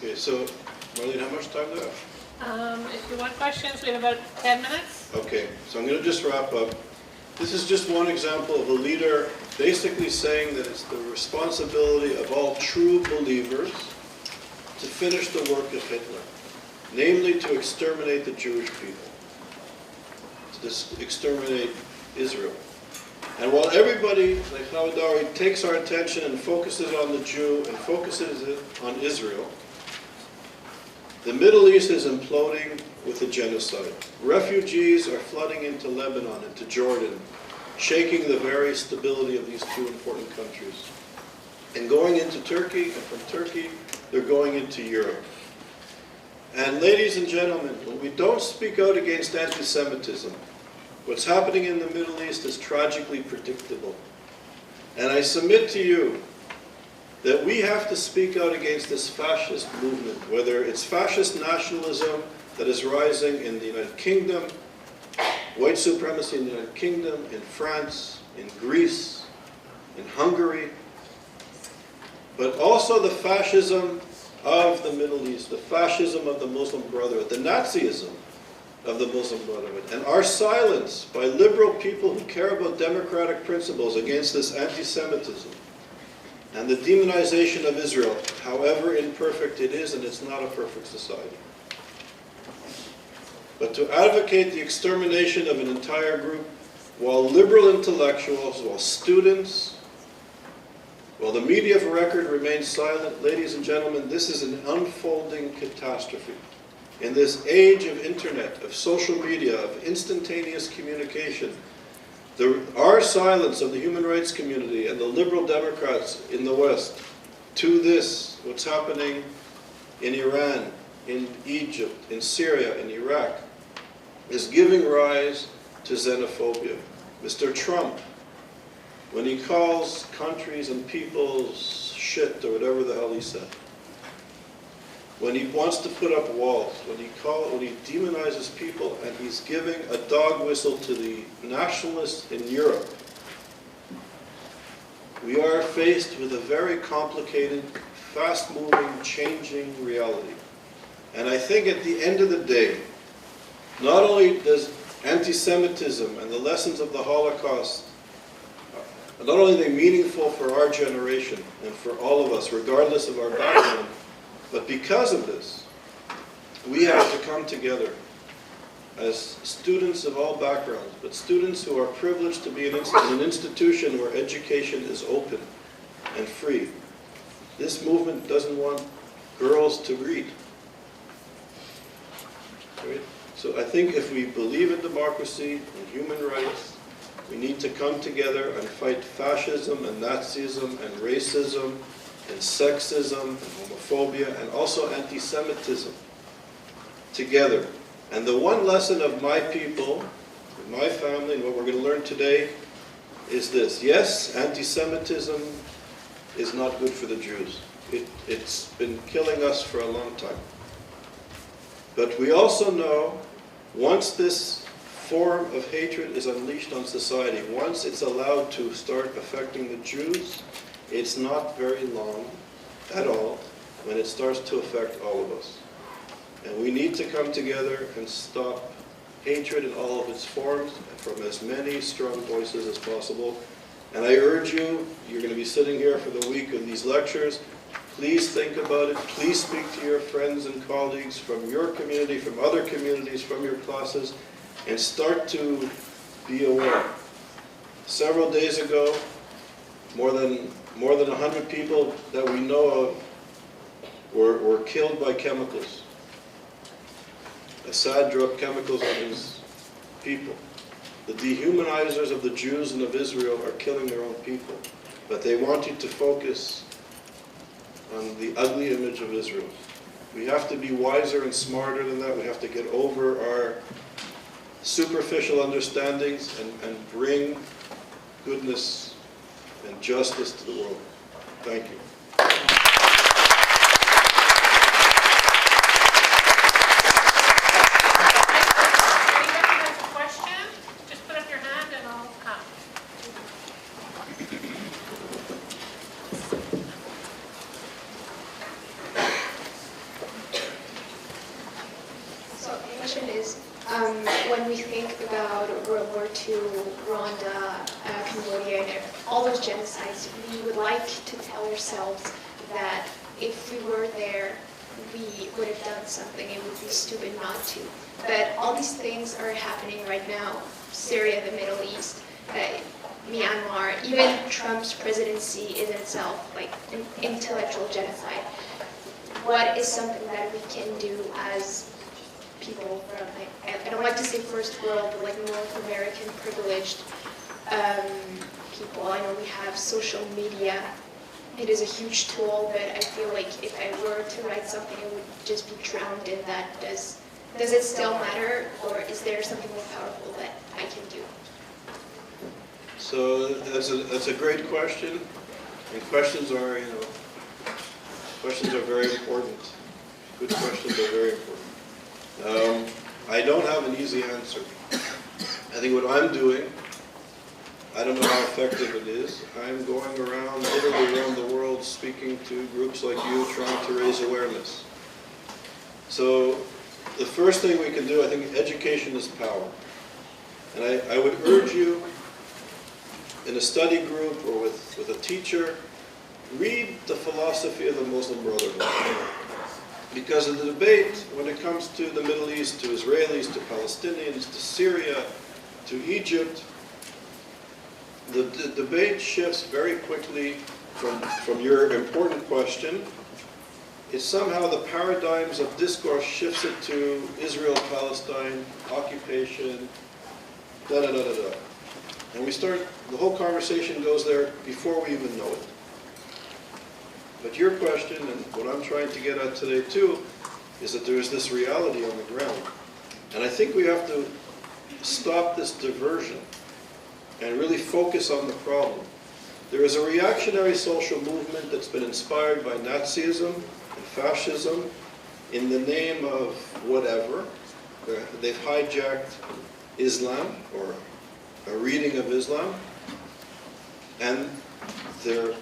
Okay, so, Marlene, how much time do I have? If you want questions, we have about 10 minutes. Okay, so I'm going to just wrap up. This is just one example of a leader basically saying that it's the responsibility of all true believers to finish the work of Hitler, namely to exterminate the Jewish people, to exterminate Israel. And while everybody, like Kawadawi, takes our attention and focuses on the Jew and focuses it on Israel, the Middle East is imploding with a genocide. Refugees are flooding into Lebanon, into Jordan, shaking the very stability of these two important countries. And going into Turkey, and from Turkey, they're going into Europe. And ladies and gentlemen, when we don't speak out against anti-Semitism, what's happening in the Middle East is tragically predictable. And I submit to you that we have to speak out against this fascist movement, whether it's fascist nationalism that is rising in the United Kingdom, white supremacy in the United Kingdom, in France, in Greece, in Hungary, but also the fascism of the Middle East, the fascism of the Muslim Brotherhood, the Nazism of the Muslim Brotherhood, and our silence by liberal people who care about democratic principles against this anti-Semitism and the demonization of Israel, however imperfect it is, and it's not a perfect society. But to advocate the extermination of an entire group, while liberal intellectuals, while students, while the media of record remains silent, ladies and gentlemen, this is an unfolding catastrophe. In this age of internet, of social media, of instantaneous communication, our silence of the human rights community and the liberal Democrats in the West to this, what's happening in Iran, in Egypt, in Syria, in Iraq, is giving rise to xenophobia. Mr. Trump, when he calls countries and peoples shit or whatever the hell he said, when he wants to put up walls, when he demonizes people, and he's giving a dog whistle to the nationalists in Europe, we are faced with a very complicated, fast-moving, changing reality. And I think at the end of the day, not only does anti-Semitism and the lessons of the Holocaust, not only are they meaningful for our generation and for all of us, regardless of our background, but because of this, we have to come together as students of all backgrounds, but students who are privileged to be in an institution where education is open and free. This movement doesn't want girls to read. right? So I think if we believe in democracy and human rights, we need to come together and fight fascism and Nazism and racism and sexism and homophobia and also anti-Semitism together. And the one lesson of my people, my family, and what we're going to learn today is this. Yes, anti-Semitism is not good for the Jews. It's been killing us for a long time. But we also know once this form of hatred is unleashed on society, once it's allowed to start affecting the Jews, it's not very long at all when it starts to affect all of us. And we need to come together and stop hatred in all of its forms from as many strong voices as possible. And I urge you, you're going to be sitting here for the week of these lectures, please think about it. Please speak to your friends and colleagues from your community, from other communities, from your classes, and start to be aware. Several days ago, more than 100 people that we know of were killed by chemicals. Assad dropped chemicals on his people. The dehumanizers of the Jews and of Israel are killing their own people. But they want you to focus on the ugly image of Israel. We have to be wiser and smarter than that. We have to get over our superficial understandings and bring goodness and justice to the world. Thank you. When we think about World War II, Rwanda, Cambodia, and all those genocides, we would like to tell ourselves that if we were there, we would have done something. It would be stupid not to. But all these things are happening right now. Syria, the Middle East, Myanmar, even Trump's presidency is itself like an intellectual genocide. What is something that we can do as people from, I don't like to say first world, but like North American privileged people. I know we have social media. It is a huge tool, but I feel like if I were to write something, it would just be drowned in that. Does it still matter, or is there something more powerful that I can do? So that's a great question, and questions are very important. Good questions are very important. I don't have an easy answer. I think what I'm doing, I don't know how effective it is. I'm going around, literally around the world, speaking to groups like you, trying to raise awareness. So the first thing we can do, I think education is power. And I would urge you, in a study group or with a teacher, read the philosophy of the Muslim Brotherhood. Because in the debate, when it comes to the Middle East, to Israelis, to Palestinians, to Syria, to Egypt, the debate shifts very quickly from your important question. It's somehow the paradigms of discourse shifts it to Israel, Palestine, occupation, da-da-da-da-da. And we start, the whole conversation goes there before we even know it. But your question, and what I'm trying to get at today too, is that there is this reality on the ground. And I think we have to stop this diversion and really focus on the problem. There is a reactionary social movement that's been inspired by Nazism and fascism in the name of whatever. They've hijacked Islam, or a reading of Islam, and they're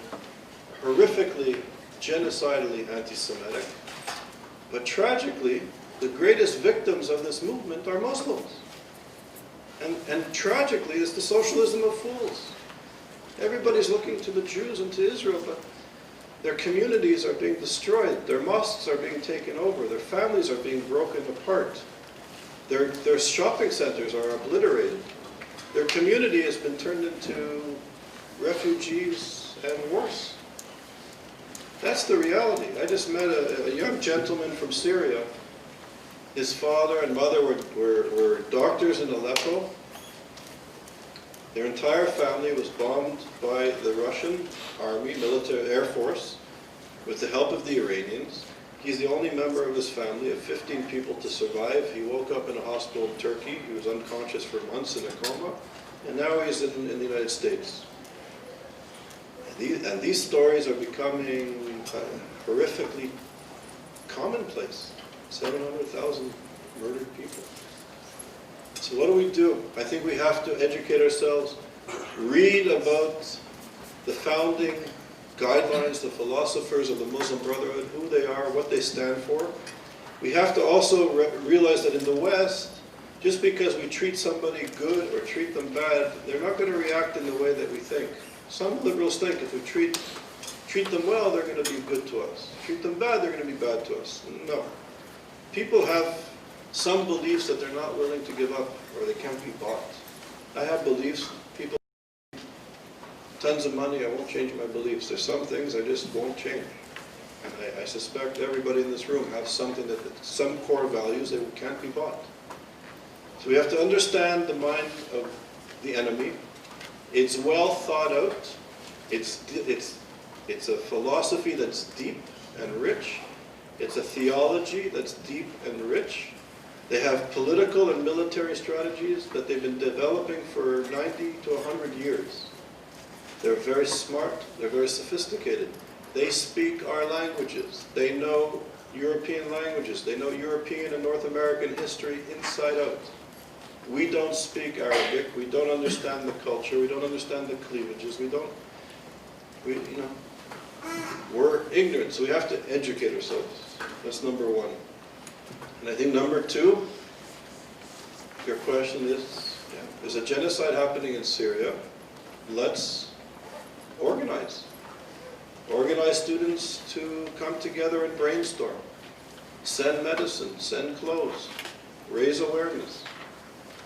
horrifically, genocidally anti-Semitic. But tragically, the greatest victims of this movement are Muslims. And tragically, it's the socialism of fools. Everybody's looking to the Jews and to Israel, but their communities are being destroyed. Their mosques are being taken over. Their families are being broken apart. Their shopping centers are obliterated. Their community has been turned into refugees and worse. That's the reality. I just met a young gentleman from Syria His father and mother were doctors in Aleppo. Their entire family was bombed by the Russian army, military, air force, with the help of the Iranians. He's the only member of his family of 15 people to survive. He woke up in a hospital in Turkey. He was unconscious for months in a coma. And now he's in the United States. And these stories are becoming horrifically commonplace. 700,000 murdered people. So what do? I think we have to educate ourselves, read about the founding guidelines, the philosophers of the Muslim Brotherhood, who they are, what they stand for. We have to also realize that in the West, just because we treat somebody good or treat them bad, they're not going to react in the way that we think. Some liberals think if we treat them well, they're going to be good to us. Treat them bad, they're going to be bad to us. No. People have some beliefs that they're not willing to give up or they can't be bought. I have beliefs. People tons of money, I won't change my beliefs. There's some things I just won't change. And I suspect everybody in this room has something some core values that can't be bought. So we have to understand the mind of the enemy. It's well thought out. It's a philosophy that's deep and rich. It's a theology that's deep and rich. They have political and military strategies that they've been developing for 90 to 100 years. They're very smart. They're very sophisticated. They speak our languages. They know European languages. They know European and North American history inside out. We don't speak Arabic. We don't understand the culture. We don't understand the cleavages. We're ignorant, so we have to educate ourselves. That's number one. And I think number two, your question is, there's a genocide happening in Syria. Let's organize. Organize students to come together and brainstorm. Send medicine, send clothes, raise awareness.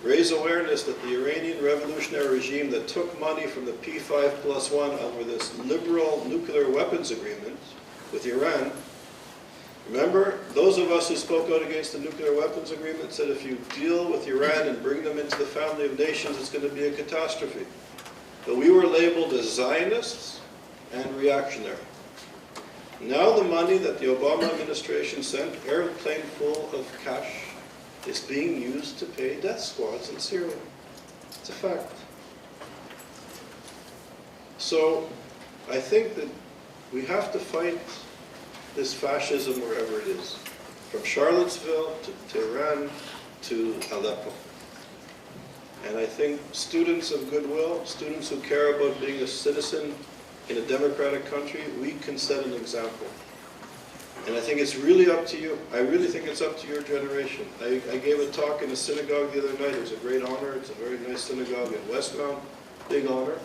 Raise awareness that the Iranian revolutionary regime that took money from the P5+1 over this liberal nuclear weapons agreement with Iran. Remember, those of us who spoke out against the nuclear weapons agreement said if you deal with Iran and bring them into the family of nations, it's going to be a catastrophe. But we were labeled as Zionists and reactionary. Now the money that the Obama administration sent, airplane full of cash, is being used to pay death squads in Syria. It's a fact. So I think that we have to fight this fascism wherever it is, from Charlottesville to Tehran to Aleppo. And I think students of goodwill, students who care about being a citizen in a democratic country, we can set an example. And I think it's really up to you. I really think it's up to your generation. I gave a talk in a synagogue the other night. It was a great honor. It's a very nice synagogue in Westmount. Big honor.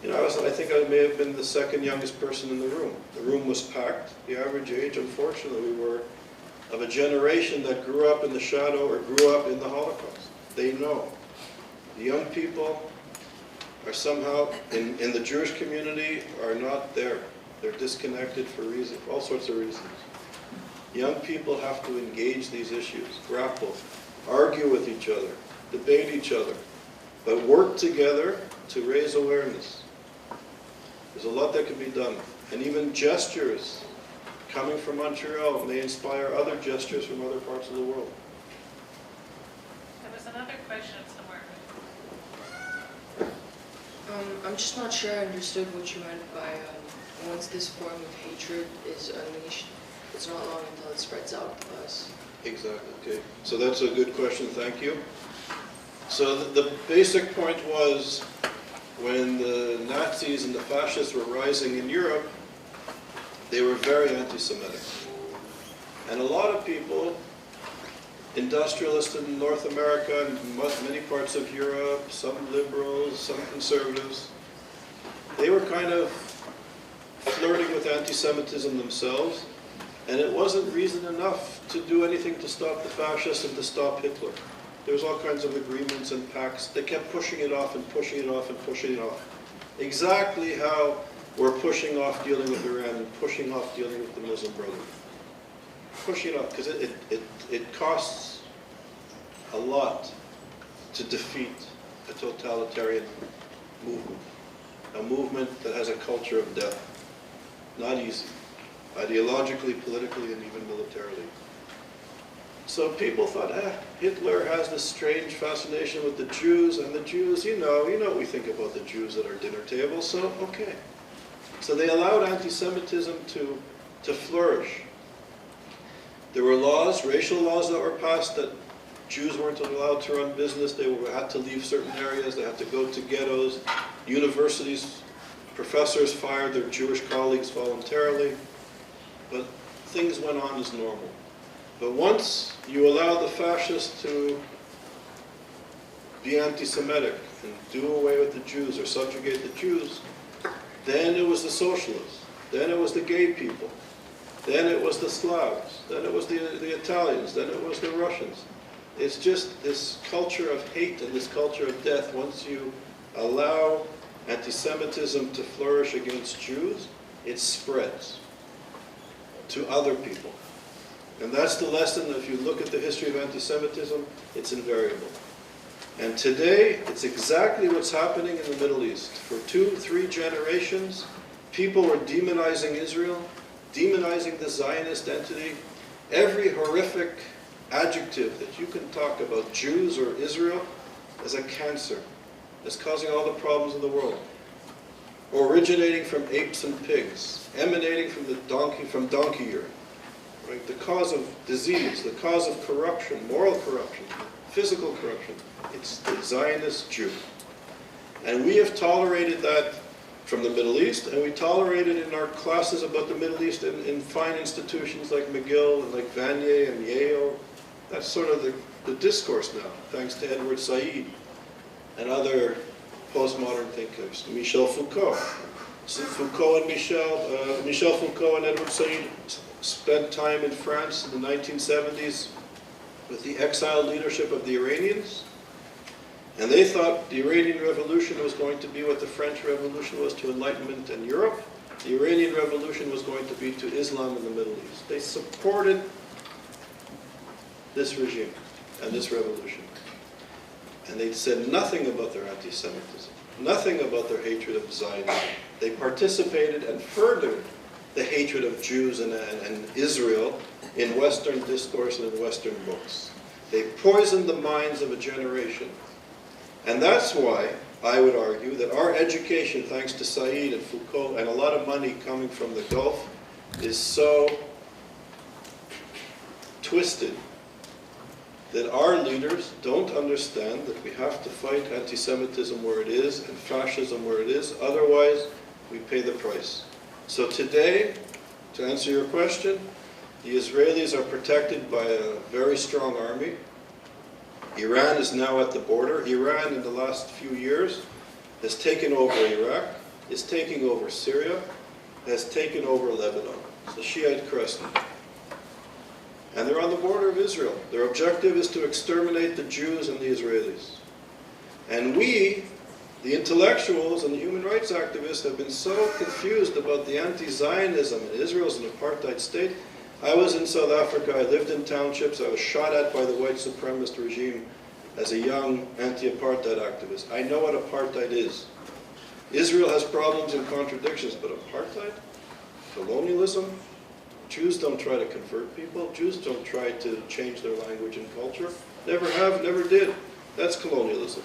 I think I may have been the second youngest person in the room. The room was packed. The average age, unfortunately, we were of a generation that grew up in the shadow or grew up in the Holocaust. They know. The young people are somehow, in the Jewish community, are not there. They're disconnected for reasons, all sorts of reasons. Young people have to engage these issues, grapple, argue with each other, debate each other, but work together to raise awareness. There's a lot that can be done. And even gestures coming from Montreal may inspire other gestures from other parts of the world. There was another question somewhere. I'm just not sure I understood what you meant by once this form of hatred is unleashed, it's not long until it spreads out to us. Exactly, okay. So that's a good question, thank you. So the basic point was when the Nazis and the fascists were rising in Europe, they were very anti-Semitic. And a lot of people, industrialists in North America and many parts of Europe, some liberals, some conservatives, they were kind of flirting with anti-Semitism themselves, and it wasn't reason enough to do anything to stop the fascists and to stop Hitler. There was all kinds of agreements and pacts. They kept pushing it off and pushing it off and pushing it off. Exactly how we're pushing off dealing with Iran and pushing off dealing with the Muslim Brotherhood. pushing up, because it costs a lot to defeat a totalitarian movement, a movement that has a culture of death. Not easy, ideologically, politically, and even militarily. So people thought, Hitler has this strange fascination with the Jews, and the Jews, you know what we think about the Jews at our dinner table, so okay. So they allowed anti-Semitism to flourish. There were laws, racial laws that were passed that Jews weren't allowed to run business, they had to leave certain areas, they had to go to ghettos. Universities, professors fired their Jewish colleagues voluntarily, but things went on as normal. But once you allow the fascists to be anti-Semitic and do away with the Jews or subjugate the Jews, then it was the socialists, then it was the gay people, then it was the Slavs, then it was the Italians, then it was the Russians. It's just this culture of hate and this culture of death. Once you allow anti-Semitism to flourish against Jews, it spreads to other people. And that's the lesson. If you look at the history of anti-Semitism, it's invariable. And today, it's exactly what's happening in the Middle East. For 2-3 generations, people were demonizing Israel, demonizing the Zionist entity. Every horrific adjective that you can talk about Jews or Israel as a cancer, as causing all the problems of the world. Originating from apes and pigs, emanating from the donkey urine. Right? The cause of disease, the cause of corruption, moral corruption, physical corruption, it's the Zionist Jew. And we have tolerated that from the Middle East, and we tolerate it in our classes about the Middle East in fine institutions like McGill and like Vanier and Yale. That's sort of the discourse now, thanks to Edward Said and other postmodern thinkers, Michel Foucault. So Michel Foucault and Edward Said spent time in France in the 1970s with the exiled leadership of the Iranians. And they thought the Iranian Revolution was going to be what the French Revolution was to Enlightenment in Europe. The Iranian Revolution was going to be to Islam in the Middle East. They supported this regime and this revolution. And they said nothing about their anti-Semitism, nothing about their hatred of Zionism. They participated and furthered the hatred of Jews and Israel in Western discourse and in Western books. They poisoned the minds of a generation. And that's why I would argue that our education, thanks to Said and Foucault and a lot of money coming from the Gulf, is so twisted that our leaders don't understand that we have to fight anti-Semitism where it is and fascism where it is, otherwise we pay the price. So today, to answer your question, the Israelis are protected by a very strong army. Iran is now at the border. Iran, in the last few years, has taken over Iraq, is taking over Syria, has taken over Lebanon. It's the Shiite Crescent. And they're on the border of Israel. Their objective is to exterminate the Jews and the Israelis. And we, the intellectuals and the human rights activists, have been so confused about the anti-Zionism and Israel's an apartheid state. I was in South Africa, I lived in townships, I was shot at by the white supremacist regime as a young anti-apartheid activist. I know what apartheid is. Israel has problems and contradictions, but apartheid? Colonialism? Jews don't try to convert people. Jews don't try to change their language and culture. Never have, never did. That's colonialism.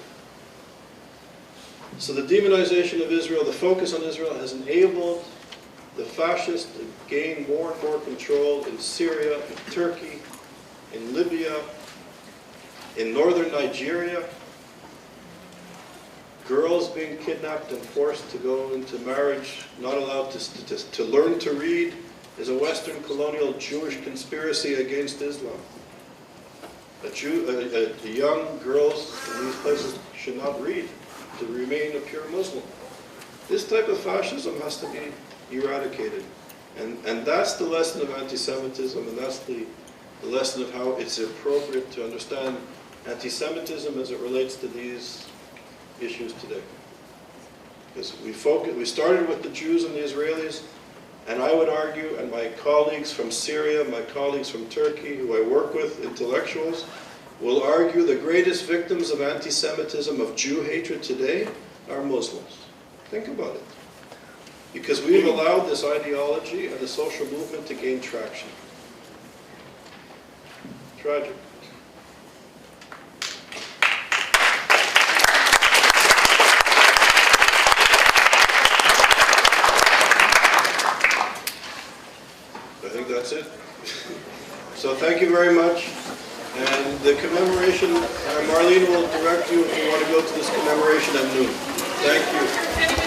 So the demonization of Israel, the focus on Israel, has enabled the fascists to gain more and more control in Syria, in Turkey, in Libya, in northern Nigeria. Girls being kidnapped and forced to go into marriage, not allowed to learn to read, is a Western colonial Jewish conspiracy against Islam. Young girls in these places should not read to remain a pure Muslim. This type of fascism has to be eradicated. And that's the lesson of anti-Semitism, and that's the lesson of how it's appropriate to understand anti-Semitism as it relates to these issues today. Because we started with the Jews and the Israelis, And I would argue, and my colleagues from Syria, my colleagues from Turkey, who I work with, intellectuals, will argue the greatest victims of anti-Semitism, of Jew hatred today, are Muslims. Think about it. Because we've allowed this ideology and the social movement to gain traction. Tragic. I think that's it. So thank you very much. And the commemoration, Marlene will direct you if you want to go to this commemoration at noon. Thank you.